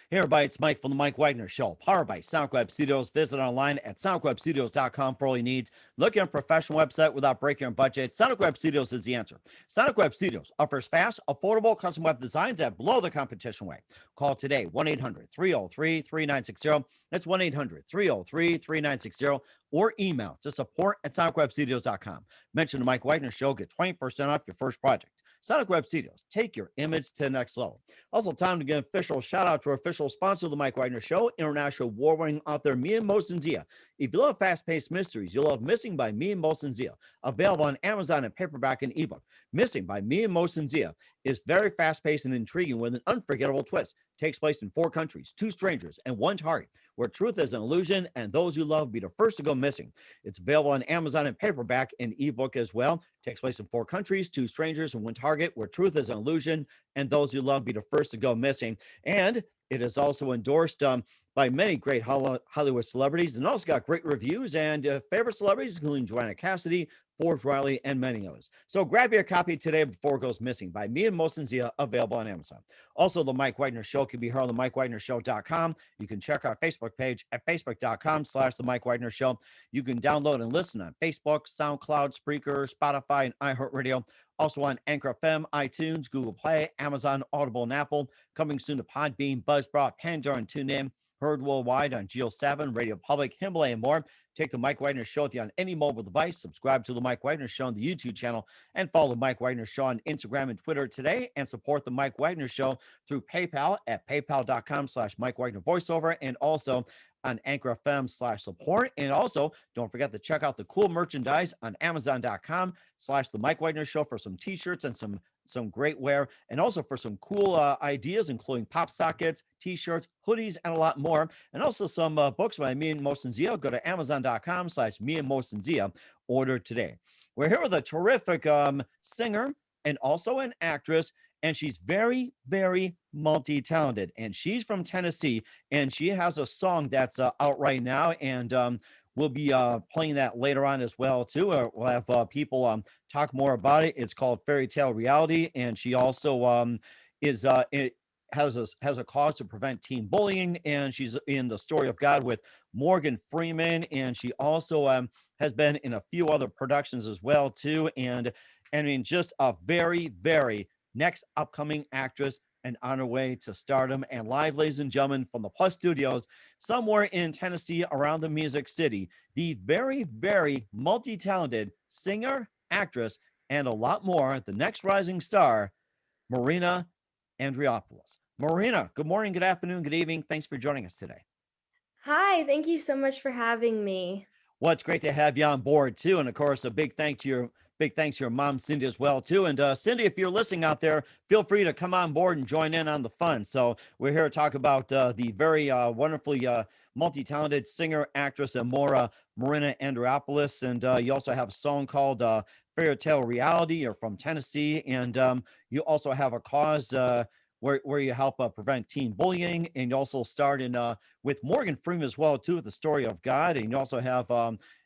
Hey everybody, it's Mike from the Mike Wagner Show, powered by SoundWeb Studios. Visit online at soundwebstudios.com for all your needs. Looking at a professional website without breaking your budget? SonicWeb Studios is the answer. SonicWeb Studios offers fast, affordable custom web designs that blow the competition away. Call today, 1-800-303-3960. That's 1-800-303-3960. Or email to support at sonicwebstudios.com. Mention the Mike Wagner Show, get 20% off your first project. Sonic Web Studios, take your image to the next level. Also, time to give an official shout out to our official sponsor of the Mike Wagner Show, international award-winning author Mia Mosenzia. If you love fast-paced mysteries, you'll love Missing by Mia Mosenzia, available on Amazon in paperback and ebook. Missing by Mia Mosenzia is very fast-paced and intriguing with an unforgettable twist. Takes place in 4 countries, 2 strangers, and 1 target, where truth is an illusion and those you love be the first to go missing. It's available on Amazon in paperback and ebook as well. Takes place in 4 countries, 2 strangers, and 1 target, where truth is an illusion and those you love be the first to go missing. And it is also endorsed by many great Hollywood celebrities, and also got great reviews and favorite celebrities, including Joanna Cassidy, Forbes Riley, and many others. So grab your copy today before it goes missing by Mia Mosenzia, available on Amazon. Also, the Mike Wagner Show can be heard on the MikeWagnerShow.com. You can check our Facebook page at facebook.com/the Mike Wagner Show. You can download and listen on Facebook, SoundCloud, Spreaker, Spotify, and iHeartRadio. Also on Anchor FM, iTunes, Google Play, Amazon, Audible, and Apple. Coming soon to Podbean, Buzzsprout, Pandora, and TuneIn. Heard worldwide on Geo 7, Radio Public, Himalaya, and more. Take the Mike Wagner Show with you on any mobile device. Subscribe to the Mike Wagner Show on the YouTube channel, and follow the Mike Wagner Show on Instagram and Twitter today, and support the Mike Wagner Show through PayPal at paypal.com/Mike Wagner Voiceover, and also on Anchor FM/support. And also, don't forget to check out the cool merchandise on Amazon.com/the Mike Wagner Show for some t-shirts and some great wear, and also for some cool ideas, including pop sockets, t-shirts, hoodies, and a lot more. And also some books by Mia Mosenzia. Go to Amazon.com/Mia Mosenzia. Order today. We're here with a terrific singer and also an actress, and she's very, very multi-talented. And she's from Tennessee, and she has a song that's out right now, and we'll be playing that later on as well too. We'll have people talk more about it. It's called Fairytale Reality, and she also is it has a cause to prevent teen bullying, and she's in the Story of God with Morgan Freeman, and she also has been in a few other productions as well too. And I mean, just a very, very next upcoming actress and on her way to stardom. And live, ladies and gentlemen, from the Plus Studios, somewhere in Tennessee, around the Music City, the very, very multi-talented singer, actress, and a lot more, the next rising star, Marinna Andrinopoulos. Marinna, good morning, good afternoon, good evening. Thanks for joining us today. Hi, thank you so much for having me. Well, it's great to have you on board too, and of course, a big thanks to your mom, Cindy, as well too. And Cindy, if you're listening out there, feel free to come on board and join in on the fun. So we're here to talk about the very wonderfully multi-talented singer, actress, and more, Marinna Andrinopoulos. And you also have a song called "Fairytale Reality." You're from Tennessee, and you also have a cause. Where you help prevent teen bullying, and you also starred in with Morgan Freeman as well too, with the Story of God, and you also have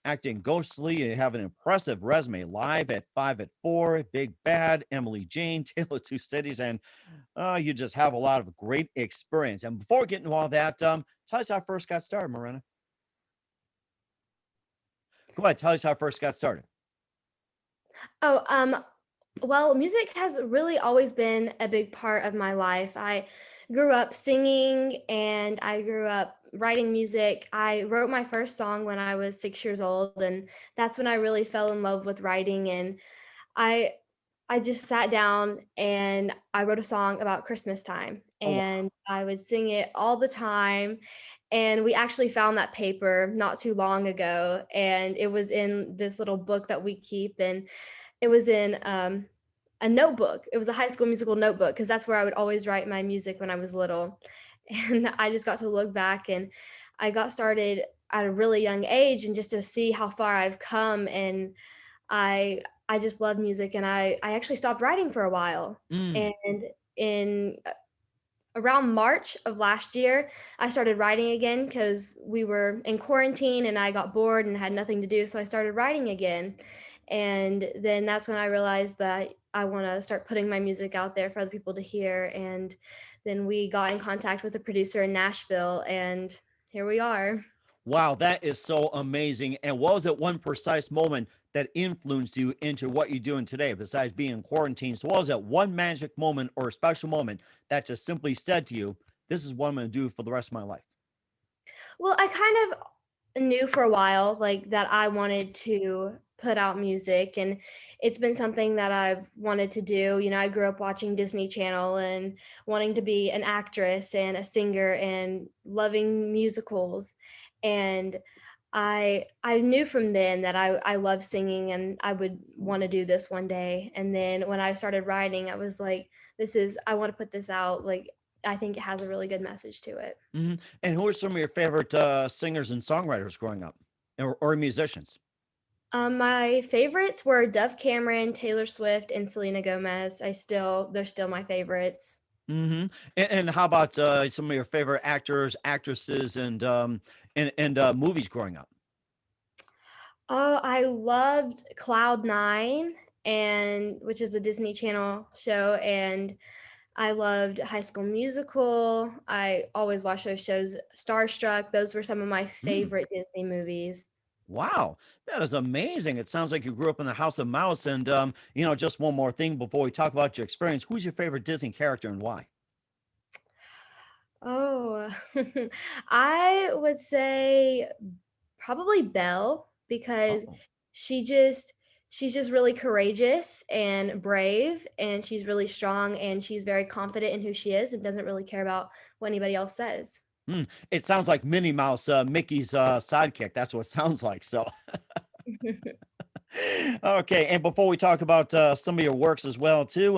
acting Ghostly. You have an impressive resume: Live at 5 at 4, Big Bad, Emily Jane, Tale of Two Cities, and you just have a lot of great experience. And before we get into all that, tell us how I first got started, Marinna. Go ahead, tell us how I first got started. Oh, well, music has really always been a big part of my life. I grew up singing and I grew up writing music. I wrote my first song when I was 6 years old, and that's when I really fell in love with writing. And I I just sat down and I wrote a song about Christmas time, Oh wow. and I would sing it all the time. And we actually found that paper not too long ago, and it was in this little book that we keep, and it was in a notebook. It was a High School Musical notebook because that's where I would always write my music when I was little. And I just got to look back, and I got started at a really young age, and just to see how far I've come. And I just love music, and I actually stopped writing for a while. Mm. And in around March of last year, I started writing again because we were in quarantine and I got bored and had nothing to do. So I started writing again. And then that's when I realized that I want to start putting my music out there for other people to hear. And then we got in contact with a producer in Nashville, and here we are. Wow, that is so amazing. And what was it one precise moment that influenced you into what you're doing today, besides being in quarantine? So, what was that one magic moment or a special moment that just simply said to you, this is what I'm going to do for the rest of my life? Well, I kind of knew for a while like that I wanted to put out music, and it's been something that I've wanted to do. You know, I grew up watching Disney Channel and wanting to be an actress and a singer and loving musicals. And I knew from then that I love singing and I would want to do this one day. And then when I started writing, I was like, I want to put this out. Like, I think it has a really good message to it. And who are some of your favorite singers and songwriters growing up, or musicians? My favorites were Dove Cameron, Taylor Swift, and Selena Gomez. They're still my favorites. hmm and how about some of your favorite actors, actresses, and movies growing up? Oh, I loved Cloud 9, and which is a Disney Channel show, and I loved High School Musical. I always watch those shows. Starstruck, those were some of my Hmm. favorite Disney movies. Wow, that is amazing. It sounds like you grew up in the House of Mouse. And, just one more thing before we talk about your experience. Who's your favorite Disney character and why? Oh, I would say probably Belle because Oh. she just she's just really courageous and brave, and she's really strong, and she's very confident in who she is and doesn't really care about what anybody else says. It sounds like Minnie Mouse, Mickey's sidekick. That's what it sounds like. So, okay. And before we talk about some of your works as well, too,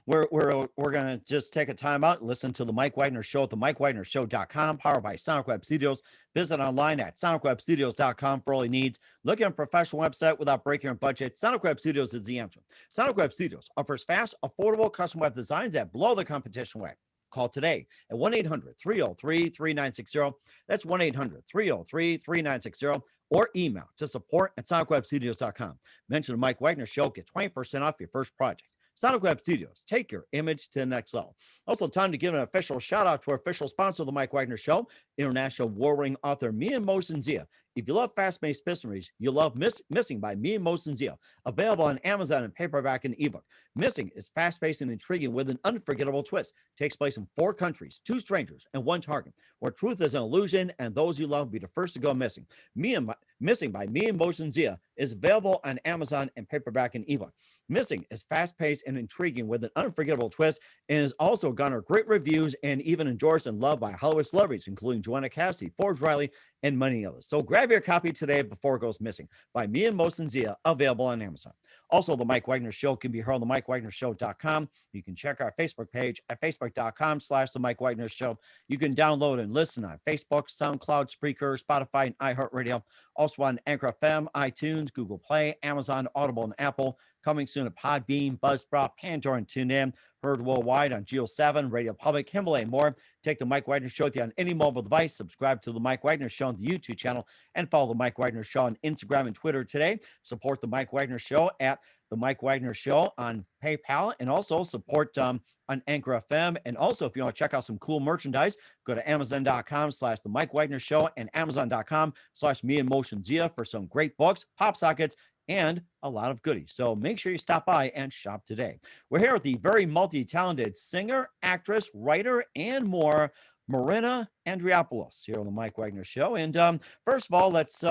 we're gonna just take a time out and listen to the Mike Wagner Show at the MikeWagnerShow.com, powered by Sonic Web Studios. Visit online at SonicWebStudios.com for all your needs. Look at a professional website without breaking your budget. Sonic Web Studios is the answer. Sonic Web Studios offers fast, affordable custom web designs that blow the competition away. Call today at 1-800-303-3960. That's 1-800-303-3960. Or email to support at sonicwebstudios.com. Mention the Mike Wagner Show. Get 20% off your first project. Sonic Web Studios. Take your image to the next level. Also, time to give an official shout out to our official sponsor of the Mike Wagner Show, international warring author Mia Mosen-Zia. If you love fast-paced mysteries, you love Missing by Mia Mosen-Zia. Available on Amazon in paperback and ebook. Missing is fast-paced and intriguing with an unforgettable twist. Takes place in 4 countries, 2 strangers, and 1 target, where truth is an illusion and those you love be the first to go missing. Missing by Mia Mosen-Zia is available on Amazon in paperback and ebook. Missing is fast-paced and intriguing with an unforgettable twist, and has also garnered great reviews and even endorsed and loved by Hollywood celebrities, including Joanna Cassidy, Forbes Riley, and many others. So grab your copy today before it goes missing by Mia Mosen-Zia, available on Amazon. Also, the Mike Wagner Show can be heard on the MikeWagnerShow.com. You can check our Facebook page at Facebook.com/the Mike Wagner Show. You can download and listen on Facebook, SoundCloud, Spreaker, Spotify, and iHeartRadio. Also on Anchor FM, iTunes, Google Play, Amazon, Audible, and Apple. Coming soon at Podbean, Buzzsprout, Pandora, and TuneIn. Heard worldwide on Geo 7, Radio Public, Himalaya, and more. Take the Mike Wagner Show with you on any mobile device. Subscribe to the Mike Wagner Show on the YouTube channel, and follow the Mike Wagner Show on Instagram and Twitter today. Support the Mike Wagner Show at the Mike Wagner Show on PayPal, and also support on Anchor FM. And also, if you want to check out some cool merchandise, go to Amazon.com/the Mike Wagner Show and Amazon.com/Me and Motion Zia for some great books, pop sockets, and a lot of goodies. So make sure you stop by and shop today. We're here with the very multi-talented singer, actress, writer, and more, Marinna Andrinopoulos, here on the Mike Wagner Show. And first of all, let's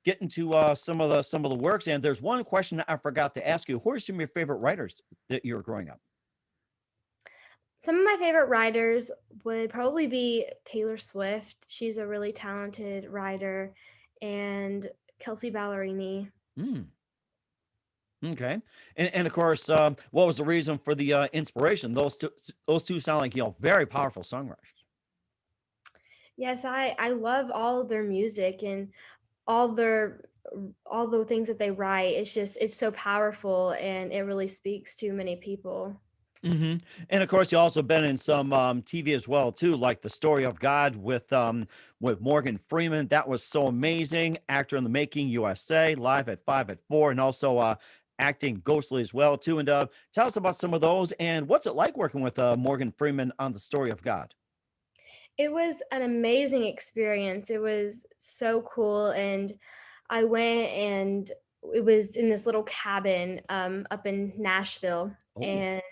get into some of the works. And there's one question that I forgot to ask you: who are some of your favorite writers that you were growing up? Some of my favorite writers would probably be Taylor Swift. She's a really talented writer, and Kelsey Ballerini. Mm, okay, and of course, what was the reason for the inspiration? Those two sound like very powerful songwriters. Yes, I love all of their music and all their all the things that they write. It's so powerful, and it really speaks to many people. hmm And of course, you also been in some TV as well too, like The Story of God with Morgan Freeman. That was so amazing. Actor in the Making USA, Live at 5 at 4, and also acting ghostly as well too. And tell us about some of those and what's it like working with Morgan Freeman on the story of God. It was an amazing experience. It was so cool, and I went and it was in this little cabin, up in Nashville, Oh, and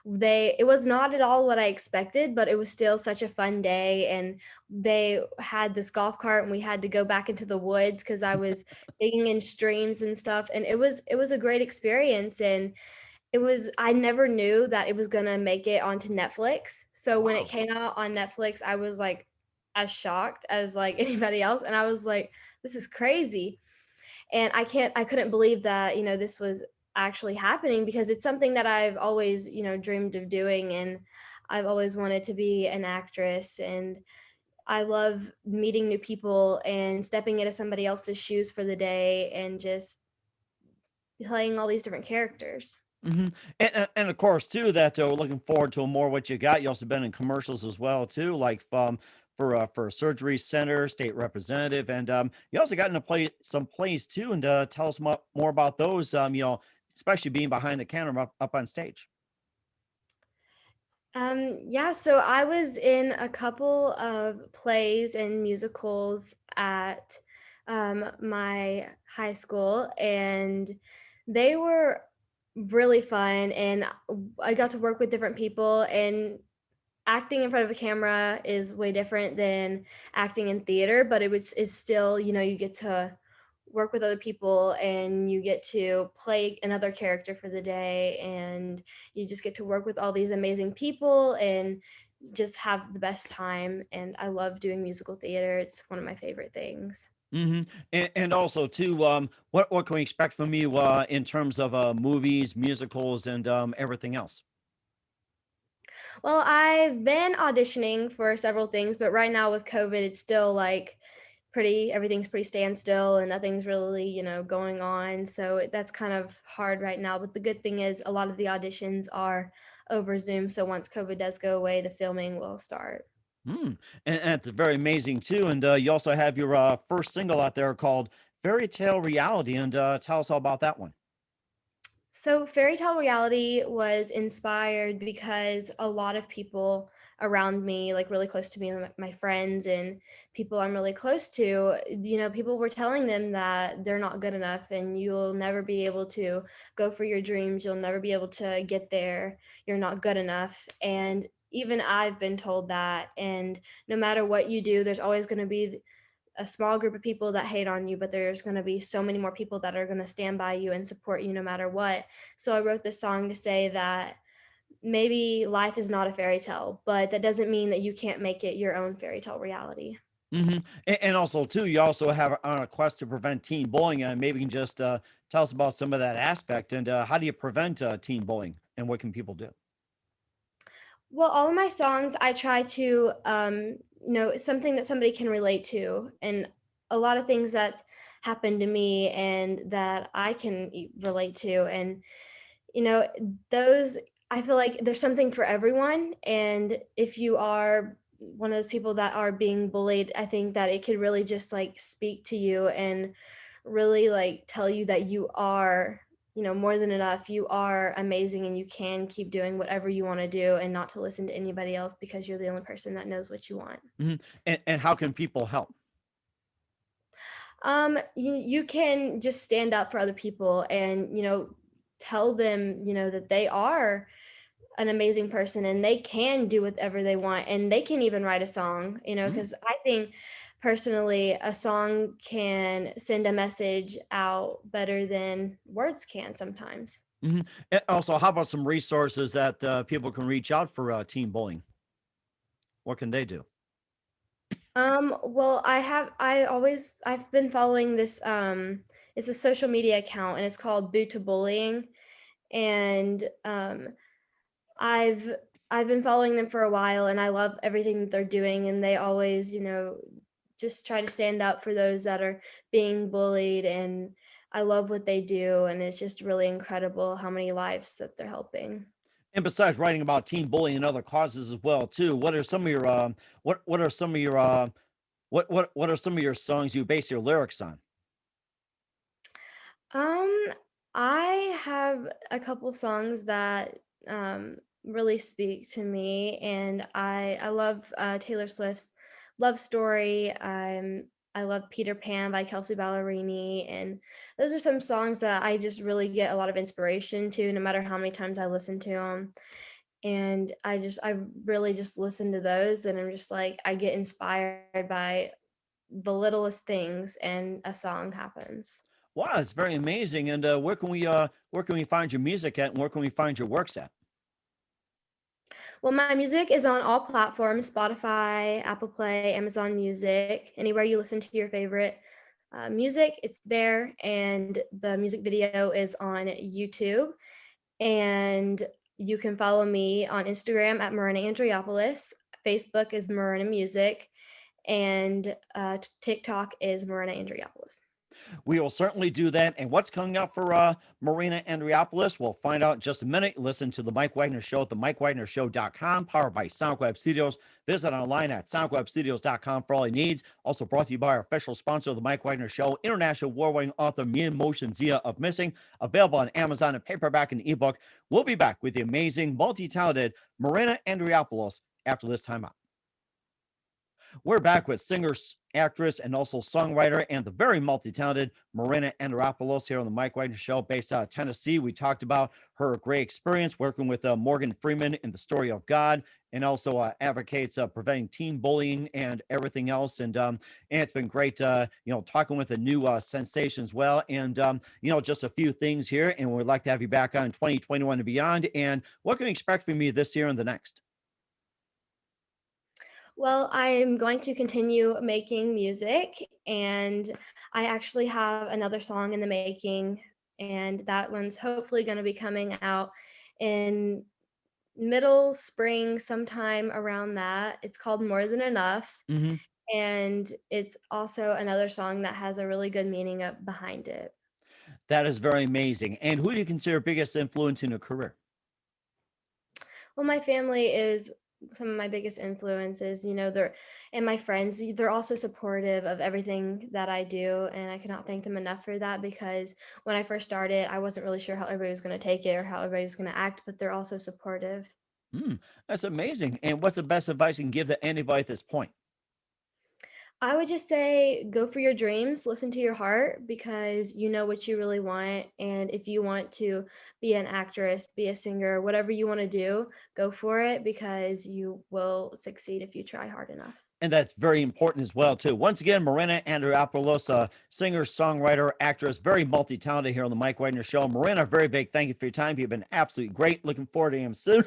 it was not at all what I expected, but it was still such a fun day, and they had this golf cart, and we had to go back into the woods because I was digging in streams and stuff, and it was a great experience, and I never knew that it was gonna make it onto Netflix, so when it wow. came out on Netflix, I was, like, as shocked as, like, anybody else, and I was like, "This is crazy," and I couldn't believe that, this was actually happening because it's something that I've always, dreamed of doing, and I've always wanted to be an actress, and I love meeting new people and stepping into somebody else's shoes for the day and just playing all these different characters. hmm and of course too that we're looking forward to more what you got. You also been in commercials as well too, like for a surgery center, state representative, and you also got into play some plays too. And tell us more about those. Especially being behind the camera up on stage. Yeah, so I was in a couple of plays and musicals at my high school, and they were really fun. And I got to work with different people, and acting in front of a camera is way different than acting in theater, but it's still, you get to work with other people and you get to play another character for the day and you just get to work with all these amazing people and just have the best time. And I love doing musical theater. It's one of my favorite things. hmm and also too, what can we expect from you in terms of movies, musicals, and everything else? Well, I've been auditioning for several things, but right now with COVID, it's still like everything's pretty standstill and nothing's really, going on. So that's kind of hard right now. But the good thing is a lot of the auditions are over Zoom. So once COVID does go away, the filming will start. Mm. And it's very amazing too. And you also have your first single out there called "Fairytale Reality," and tell us all about that one. So, Fairytale Reality was inspired because a lot of people around me, like really close to me, like my friends and people I'm really close to, people were telling them that they're not good enough and you'll never be able to go for your dreams. You'll never be able to get there. You're not good enough. And even I've been told that. And no matter what you do, there's always going to be a small group of people that hate on you, but there's going to be so many more people that are going to stand by you and support you no matter what. So I wrote this song to say that maybe life is not a fairy tale, but that doesn't mean that you can't make it your own fairy tale reality. And also too, you also have on a quest to prevent teen bullying, and maybe you can just tell us about some of that aspect and how do you prevent teen bullying, and what can people do? Well, all of my songs, I try to, something that somebody can relate to, and a lot of things that happened to me and that I can relate to, and you know, those I feel like there's something for everyone, and if you are one of those people that are being bullied, I think that it could really just, like, speak to you and really, like, tell you that you are, more than enough. You are amazing, and you can keep doing whatever you wanna do and not to listen to anybody else because you're the only person that knows what you want. And how can people help? You can just stand up for other people and, tell them, that they are an amazing person and they can do whatever they want and they can even write a song, Mm, because I think personally a song can send a message out better than words can sometimes. mhm. And also, how about some resources that people can reach out for teen bullying? What can they do? Well, I've been following this it's a social media account and it's called Boo to Bullying, and I've I've been following them for a while and I love everything that they're doing and they always, just try to stand up for those that are being bullied, and I love what they do and it's just really incredible how many lives that they're helping. And besides writing about teen bullying and other causes as well too, what are some of your what are some of your what are some of your songs you base your lyrics on? Um I have a couple songs that really speak to me, and I love Taylor Swift's "Love Story." I love "Peter Pan" by Kelsey Ballerini, and those are some songs that I just really get a lot of inspiration to, no matter how many times I listen to them. And I really just listen to those, and I'm just like I get inspired by the littlest things, and a song happens. Wow, it's very amazing. And where can we find your music at, and where can we find your works at? Well, my music is on all platforms: Spotify, Apple Play, Amazon Music, anywhere you listen to your favorite music, it's there. And the music video is on YouTube. And you can follow me on Instagram at Marinna Andrinopoulos. Facebook is Marinna Music, and TikTok is Marinna Andrinopoulos. We will certainly do that. And what's coming up for Marinna Andrinopoulos, we'll find out in just a minute. Listen to the Mike Wagner Show at themikewagnershow.com, powered by SoundWeb Studios. Visit online at soundwebstudios.com for all your needs. Also brought to you by our official sponsor of the Mike Wagner Show, international award-winning author Mia Motion Zia of Missing, available on Amazon in paperback and ebook. We'll be back with the amazing, multi-talented Marinna Andrinopoulos after this time out. We're back with singer, actress, and also songwriter, and the very multi-talented Marinna Andrinopoulos here on the Mike Wagner Show, based out of Tennessee. We talked about her great experience working with Morgan Freeman in The Story of God, and also advocates preventing teen bullying and everything else. And it's been great, talking with a new sensation as well. And just a few things here, and we'd like to have you back on 2021 and beyond. And what can we expect from you this year and the next? Well, I'm going to continue making music, and I actually have another song in the making, and that one's hopefully going to be coming out in middle spring, sometime around that. It's called More Than Enough, Mm-hmm. and it's also another song that has a really good meaning behind it. That is very amazing. And who do you consider biggest influence in your career? Well, my family is some of my biggest influences. And my friends, they're also supportive of everything that I do, and I cannot thank them enough for that, because when I first started, I wasn't really sure how everybody was going to take it or how everybody was going to act, but they're also supportive. Hmm, that's amazing. And what's the best advice you can give to anybody at this point? I would just say go for your dreams, listen to your heart, because you know what you really want. And if you want to be an actress, be a singer, whatever you want to do, go for it, because you will succeed if you try hard enough. And that's very important as well, too. Once again, Marinna Andrinopoulos, singer, songwriter, actress, very multi-talented here on the Mike Wagner Show. Marinna, very big thank you for your time. You've been absolutely great. Looking forward to him soon.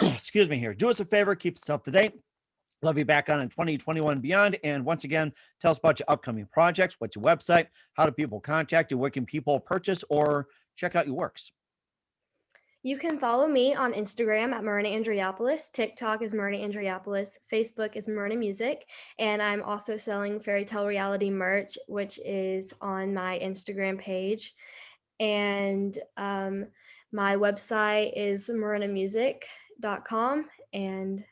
Excuse me here. Do us a favor, keep us up to date. Love you back on in 2021 and beyond. And once again, tell us about your upcoming projects. What's your website? How do people contact you? Where can people purchase or check out your works? You can follow me on Instagram at Marinna Andrinopoulos. TikTok is Marinna Andrinopoulos. Facebook is Marinna Music. And I'm also selling Fairytale Reality merch, which is on my Instagram page. And my website is marinnamusic.com. And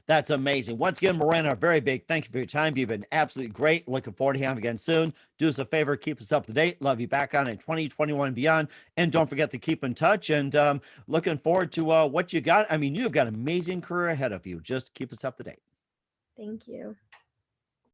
That's amazing. Once again, Marinna, very big thank you for your time. You've been absolutely great. Looking forward to having you again soon. Do us a favor, keep us up to date. Love you back on in 2021 and beyond. And don't forget to keep in touch. And looking forward to what you got. I mean, you've got an amazing career ahead of you. Just keep us up to date. thank you.